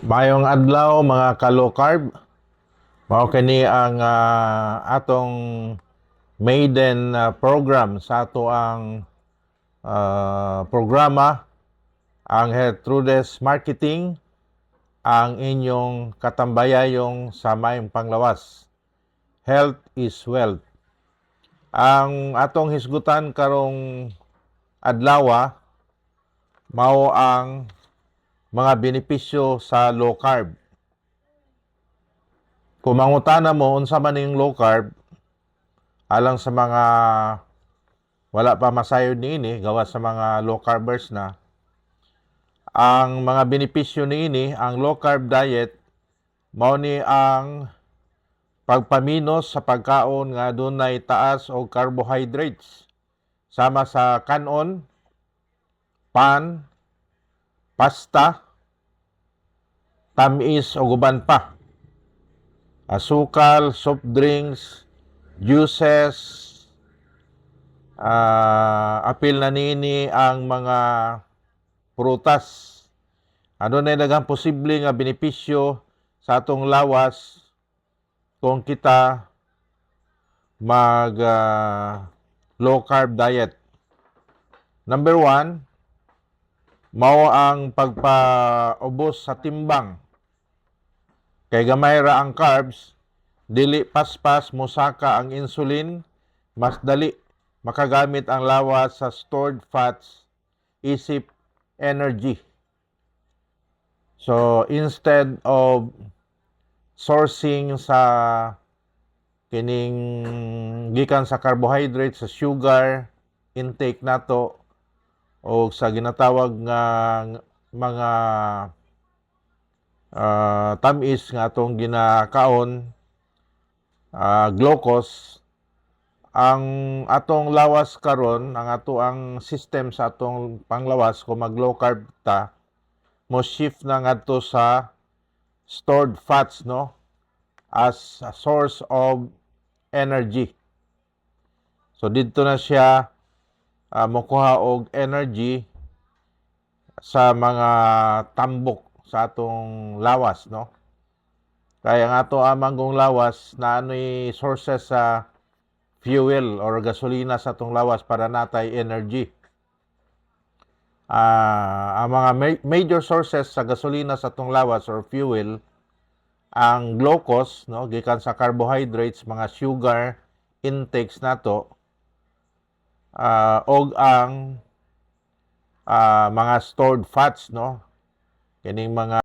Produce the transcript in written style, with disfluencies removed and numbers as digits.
Mayong adlaw mga ka-low carb. Mao kini ang atong maiden program sa ato ang programa, ang Gertrudes Marketing, ang inyong katambayayong sa mayong panglawas. Health is wealth. Ang atong hisgutan karong adlaw mao ang mga benepisyo sa low carb. Kung mangutana mo unsa man ning low carb, alang sa mga wala pa masayod niini gawa sa mga low carbers na, ang mga benepisyo niini, ang low carb diet mao ni ang pagpaminos sa pagkaon nga dunay taas og carbohydrates sama sa kanon, pan, pasta, tamis o guban pa, asukal, soft drinks, juices, apil na nini ang mga prutas. Ano na daghang posible nga benepisyo sa atong lawas kung kita mag low carb diet. Number 1, mao ang pagpaubos sa timbang. Kay gamay ra ang carbs, dili paspas mosaka ang insulin, mas dali makagamit ang lawas sa stored fats isip energy. So instead of sourcing sa kining gikan sa carbohydrates, sa sugar intake nato o sa ginatawag nga mga tamis nga atong ginakaon, glucose, ang atong lawas karon, ang ato ang system sa atong panglawas kung mag low carb ta, mo shift na ngadto sa stored fats, no, as a source of energy. So dito na siya mokuha og energy sa mga tambok sa atong lawas, no. Kaya ang ato amanggong lawas na ano'y sources sa fuel or gasolina sa atong lawas para natay energy. Ang mga major sources sa gasolina sa atong lawas or fuel, ang glucose, no, gikan sa carbohydrates, mga sugar intakes nato, og ang mga stored fats, no, kining mga